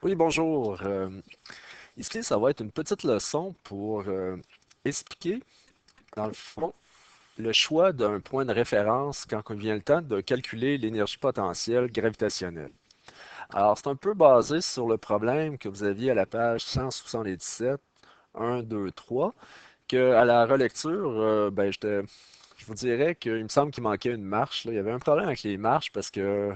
Oui, bonjour. Ici, ça va être une petite leçon pour expliquer, dans le fond, le choix d'un point de référence quand il vient le temps de calculer l'énergie potentielle gravitationnelle. Alors, c'est un peu basé sur le problème que vous aviez à la page 177, 1, 2, 3, que à la relecture, je vous dirais qu'il me semble qu'il manquait une marche, là. Il y avait un problème avec les marches parce que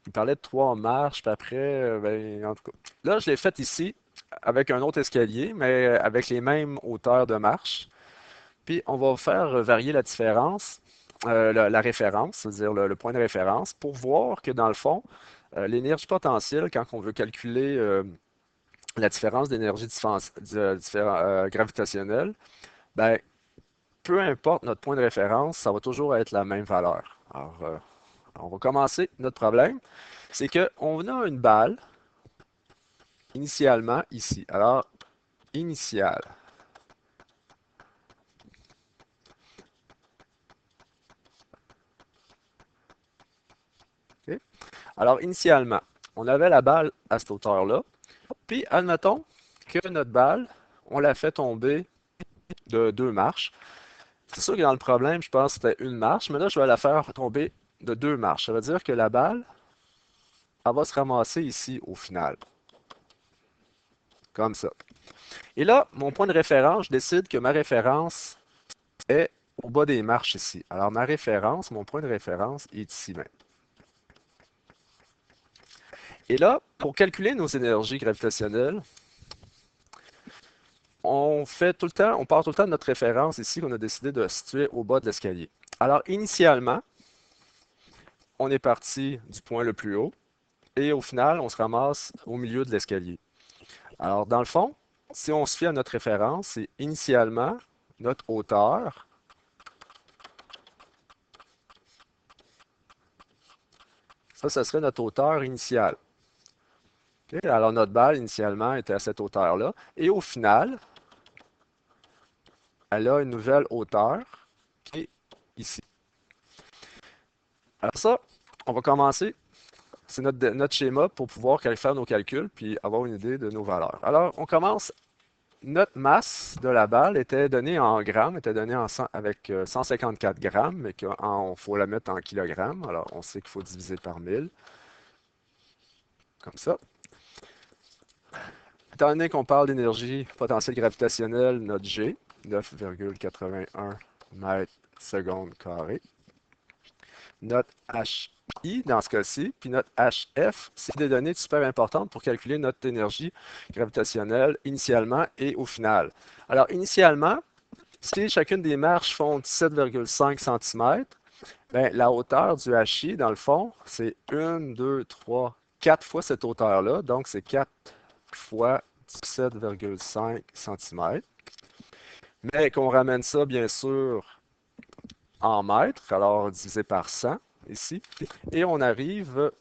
il parlait de trois marches, puis après, en tout cas. Là, je l'ai fait ici avec un autre escalier, mais avec les mêmes hauteurs de marche. Puis on va faire varier la différence, la référence, c'est-à-dire le point de référence, pour voir que dans le fond, l'énergie potentielle, quand on veut calculer la différence d'énergie gravitationnelle, ben, peu importe notre point de référence, ça va toujours être la même valeur. Alors, on va commencer notre problème. C'est qu'on a une balle initialement ici. Alors, initial. OK? Alors, initialement, on avait la balle à cette hauteur-là. Puis, admettons que notre balle, on l'a fait tomber de deux marches. C'est sûr que dans le problème, je pense que c'était une marche, mais là, je vais la faire tomber de deux marches. Ça veut dire que la balle, elle va se ramasser ici au final, comme ça. Et là, mon point de référence, je décide que ma référence est au bas des marches ici. Alors, ma référence, mon point de référence est ici même. Et là, pour calculer nos énergies gravitationnelles, on fait tout le temps, on part tout le temps de notre référence ici qu'on a décidé de situer au bas de l'escalier. Alors, initialement, on est parti du point le plus haut et au final, on se ramasse au milieu de l'escalier. Alors, dans le fond, si on se fie à notre référence, c'est initialement notre hauteur. Ça serait notre hauteur initiale. Okay? Alors, notre balle, initialement, était à cette hauteur-là. Et au final, elle a une nouvelle hauteur qui est ici. Alors ça, on va commencer. C'est notre schéma pour pouvoir faire nos calculs puis avoir une idée de nos valeurs. Alors, on commence. Notre masse de la balle était donnée en grammes, était donnée avec 154 grammes, mais qu'il faut la mettre en kilogrammes. Alors, on sait qu'il faut diviser par 1000, comme ça. Étant donné qu'on parle d'énergie potentielle gravitationnelle, notre G, 9,81 mètres secondes carrés. Notre HI dans ce cas-ci, puis notre HF, c'est des données super importantes pour calculer notre énergie gravitationnelle initialement et au final. Alors, initialement, si chacune des marches font 17,5 cm, ben, la hauteur du HI, dans le fond, c'est 1, 2, 3, 4 fois cette hauteur-là. Donc, c'est 4 fois 17,5 cm. Mais qu'on ramène ça, bien sûr, en mètres, alors divisé par 100 ici. Et on arrive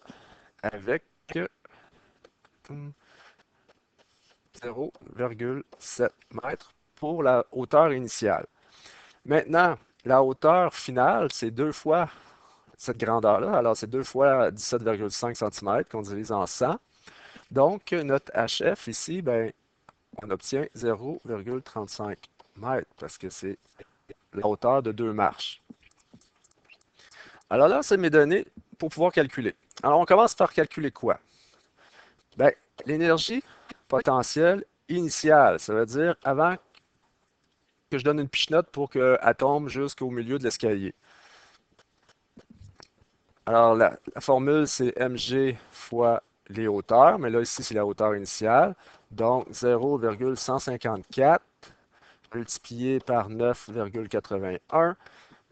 avec 0,7 mètres pour la hauteur initiale. Maintenant, la hauteur finale, c'est deux fois cette grandeur-là. Alors, c'est deux fois 17,5 cm qu'on divise en 100. Donc, notre HF ici, ben, on obtient 0,35 mètres parce que c'est la hauteur de deux marches. Alors là, c'est mes données pour pouvoir calculer. Alors, on commence par calculer quoi? Ben, l'énergie potentielle initiale, ça veut dire avant que je donne une pichenote pour qu'elle tombe jusqu'au milieu de l'escalier. Alors, la formule, c'est mg fois les hauteurs, mais là, ici, c'est la hauteur initiale. Donc, 0,154 multiplié par 9,81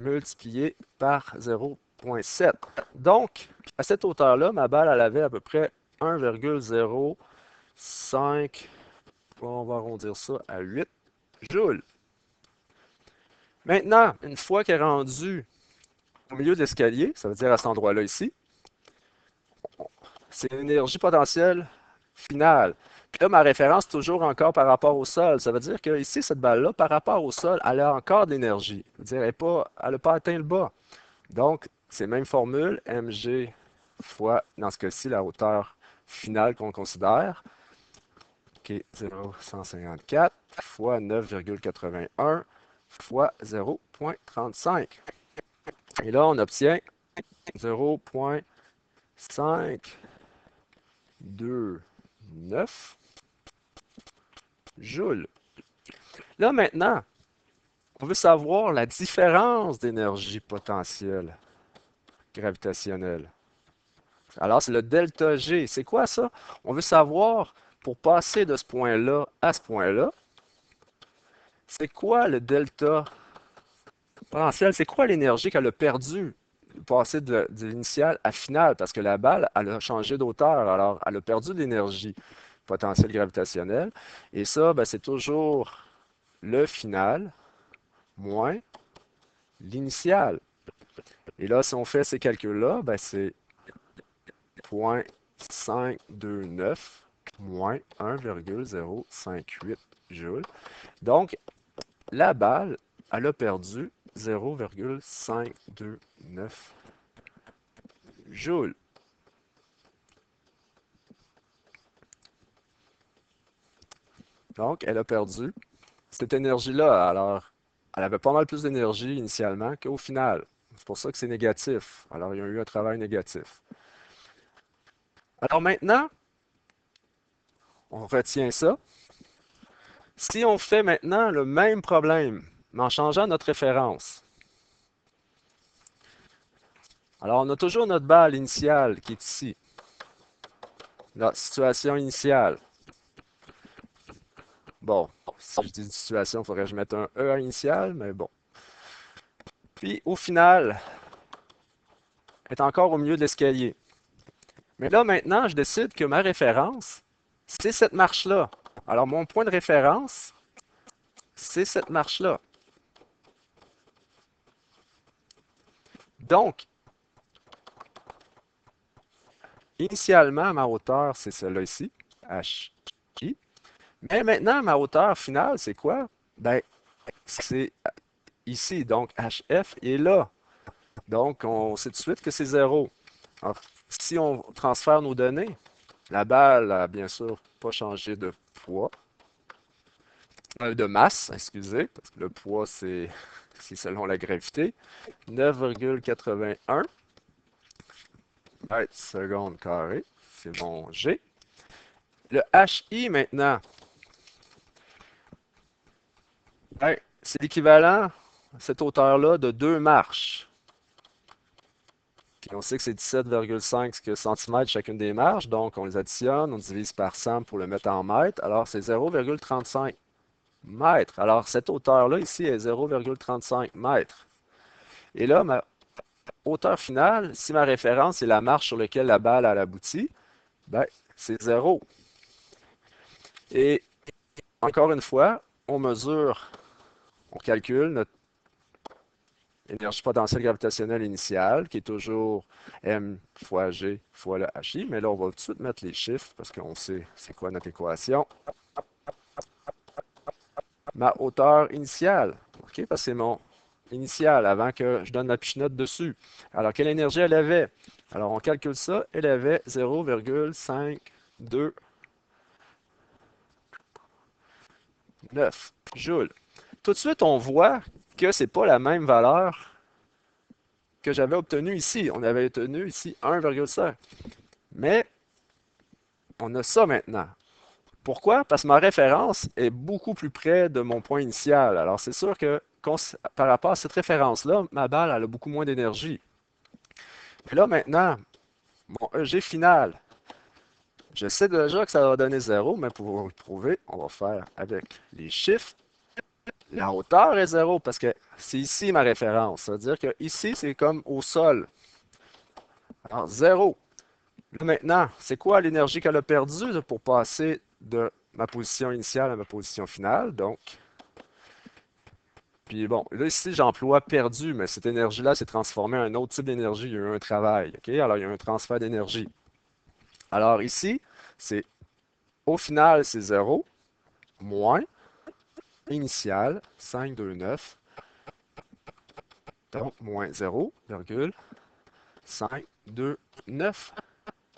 multiplié par 0,7. Donc, à cette hauteur-là, ma balle, elle avait à peu près 1,05, on va arrondir ça à 8 joules. Maintenant, une fois qu'elle est rendue au milieu de l'escalier, ça veut dire à cet endroit-là ici, c'est l'énergie potentielle finale. Puis là, ma référence, toujours encore par rapport au sol. Ça veut dire que ici, cette balle-là, par rapport au sol, elle a encore de l'énergie. Ça veut dire elle n'a pas atteint le bas. Donc, c'est même formule, mg fois, dans ce cas-ci, la hauteur finale qu'on considère. qui est 0,154 fois 9,81 fois 0,35. Et là, on obtient 0,529 joules. Là, maintenant, on veut savoir la différence d'énergie potentielle gravitationnelle. Alors, c'est le delta G. C'est quoi ça? On veut savoir, pour passer de ce point-là à ce point-là, c'est quoi le delta potentiel? C'est quoi l'énergie qu'elle a perdue, passer de l'initial à final? Parce que la balle, elle a changé d'auteur, alors elle a perdu de l'énergie potentielle gravitationnelle. Et ça, ben, c'est toujours le final moins l'initial. Et là, si on fait ces calculs-là, ben, c'est 0,529 moins 1,058 joules. Donc, la balle, elle a perdu 0,529 joules. Donc, elle a perdu cette énergie-là. Alors, elle avait pas mal plus d'énergie initialement qu'au final. C'est pour ça que c'est négatif. Alors, il y a eu un travail négatif. Alors maintenant, on retient ça. Si on fait maintenant le même problème, mais en changeant notre référence, alors on a toujours notre balle initiale qui est ici. La situation initiale. Bon, si je dis une situation, il faudrait que je mette un E à initial, mais bon. Puis au final, est encore au milieu de l'escalier. Mais là, maintenant, je décide que ma référence, c'est cette marche-là. Alors, mon point de référence, c'est cette marche-là. Donc, initialement, ma hauteur, c'est celle-là ici, HI. Mais maintenant, ma hauteur finale, c'est quoi? Ben, c'est ici. Donc, HF est là. Donc, on sait tout de suite que c'est 0. Alors, si on transfère nos données, la balle a bien sûr pas changé de poids, de masse, excusez, parce que le poids, c'est selon la gravité. 9,81 mètres seconde carré, c'est mon G. Le HI maintenant, ben, c'est l'équivalent, cette hauteur-là, de 2 marches. Puis on sait que c'est 17,5 cm chacune des marches, donc on les additionne, on divise par 100 pour le mettre en mètres, alors c'est 0,35 mètres. Alors cette hauteur-là ici est 0,35 mètres. Et là, ma hauteur finale, si ma référence est la marche sur laquelle la balle a abouti, ben, c'est 0. Et encore une fois, on mesure, on calcule notre énergie potentielle gravitationnelle initiale, qui est toujours m fois g fois le hi. Mais là, on va tout de suite mettre les chiffres parce qu'on sait c'est quoi notre équation. Ma hauteur initiale, OK, parce que c'est mon initial avant que je donne ma pichenote dessus. Alors, quelle énergie elle avait? Alors, on calcule ça. Elle avait 0,529 joules. Tout de suite, on voit que ce n'est pas la même valeur que j'avais obtenue ici. On avait obtenu ici 1,5. Mais on a ça maintenant. Pourquoi? Parce que ma référence est beaucoup plus près de mon point initial. Alors, c'est sûr que par rapport à cette référence-là, ma balle elle a beaucoup moins d'énergie. Puis là, maintenant, mon EG final, je sais déjà que ça va donner 0, mais pour le prouver, on va faire avec les chiffres. La hauteur est 0 parce que c'est ici ma référence. Ça veut dire que ici, c'est comme au sol. Alors, 0. Là, maintenant, c'est quoi l'énergie qu'elle a perdue pour passer de ma position initiale à ma position finale? Donc, puis bon, là ici, j'emploie perdu, mais cette énergie-là s'est transformée en un autre type d'énergie. Il y a eu un travail. OK? Alors, il y a un transfert d'énergie. Alors ici, c'est au final, c'est 0 moins initial 529, donc moins 0,529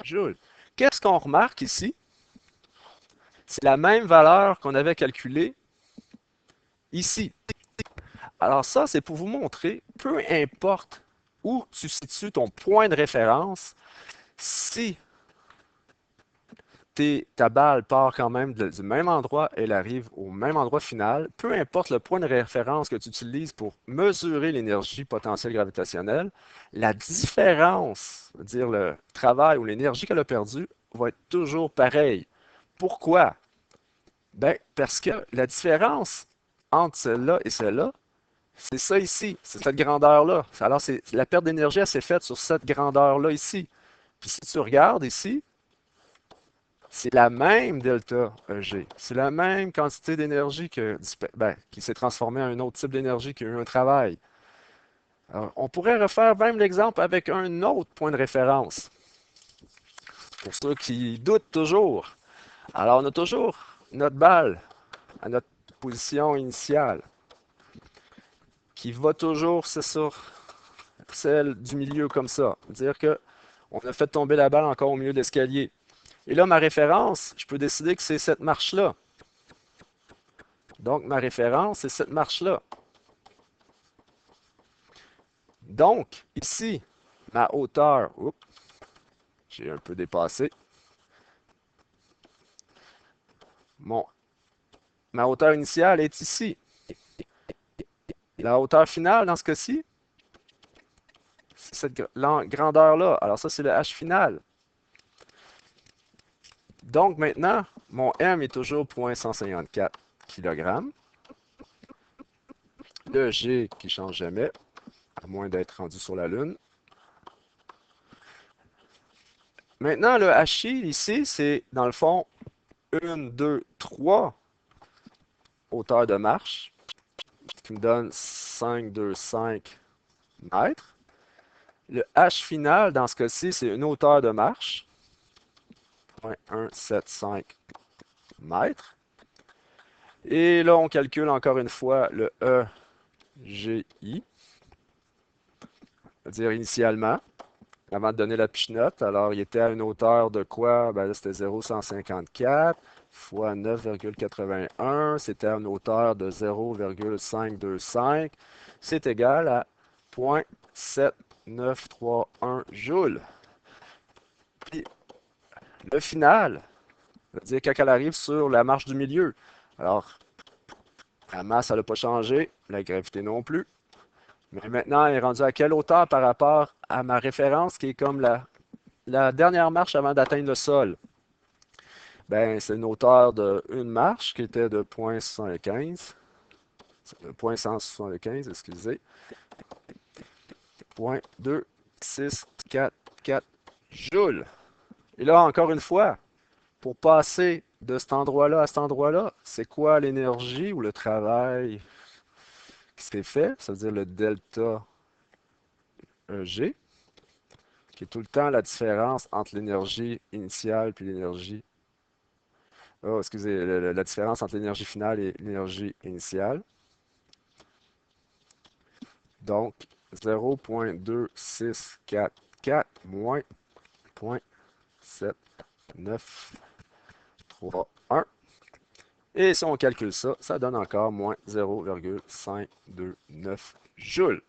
joules. Qu'est-ce qu'on remarque ici? C'est la même valeur qu'on avait calculée ici. Alors ça, c'est pour vous montrer, peu importe où tu situes ton point de référence, si ta balle part quand même du même endroit, elle arrive au même endroit final, peu importe le point de référence que tu utilises pour mesurer l'énergie potentielle gravitationnelle, la différence, c'est-à-dire le travail ou l'énergie qu'elle a perdue, va être toujours pareille. Pourquoi? Ben, parce que la différence entre celle-là et celle-là, c'est ça ici, c'est cette grandeur-là. Alors, la perte d'énergie, elle s'est faite sur cette grandeur-là ici. Puis si tu regardes ici, c'est la même delta EG. C'est la même quantité d'énergie qui s'est transformée en un autre type d'énergie qui a eu un travail. Alors, on pourrait refaire même l'exemple avec un autre point de référence. Pour ceux qui doutent toujours. Alors, on a toujours notre balle à notre position initiale qui va toujours, c'est sur celle du milieu comme ça. C'est-à-dire qu'on a fait tomber la balle encore au milieu de l'escalier. Et là, ma référence, je peux décider que c'est cette marche-là. Donc, ma référence, c'est cette marche-là. Donc, ici, ma hauteur, oups, j'ai un peu dépassé. Ma hauteur initiale est ici. La hauteur finale, dans ce cas-ci, c'est cette grandeur-là. Alors ça, c'est le H final. Donc maintenant, mon M est toujours 0,154 kg. Le G qui ne change jamais, à moins d'être rendu sur la Lune. Maintenant, le HI ici, c'est dans le fond 1, 2, 3 hauteurs de marche, qui me donne 5, 2, 5 mètres. Le H final, dans ce cas-ci, c'est une hauteur de marche, 0,175 mètres. Et là, on calcule encore une fois le EGI, c'est-à-dire initialement, avant de donner la pichenote. Alors, il était à une hauteur de quoi? Ben là, c'était 0,154 fois 9,81. C'était à une hauteur de 0,525. C'est égal à 0,7931 joules. Puis, le final, c'est-à-dire quand elle arrive sur la marche du milieu. Alors, la masse, elle n'a pas changé, la gravité non plus. Mais maintenant, elle est rendue à quelle hauteur par rapport à ma référence qui est comme la dernière marche avant d'atteindre le sol? Ben, c'est une hauteur de une marche qui était de 0,175. 0,175, excusez. 0,2644 joules. Et là, encore une fois, pour passer de cet endroit-là à cet endroit-là, c'est quoi l'énergie ou le travail qui s'est fait? Ça veut dire le delta G, qui est tout le temps la différence entre l'énergie initiale puis l'énergie. Oh, excusez, la différence entre l'énergie finale et l'énergie initiale. Donc, 0,2644 moins 0,7931. Et si on calcule ça, ça donne encore moins 0,529 joules.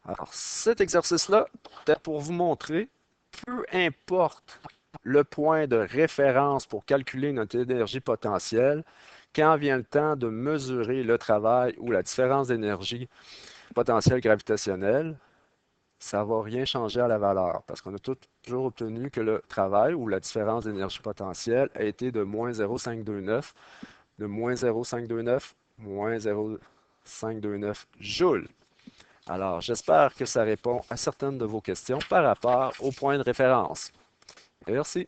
Alors, cet exercice-là, c'était pour vous montrer, peu importe le point de référence pour calculer notre énergie potentielle, quand vient le temps de mesurer le travail ou la différence d'énergie potentielle gravitationnelle, ça ne va rien changer à la valeur parce qu'on a toujours obtenu que le travail ou la différence d'énergie potentielle a été de moins 0,529, de moins 0,529, moins 0,529 joules. Alors, j'espère que ça répond à certaines de vos questions par rapport au point de référence. Merci.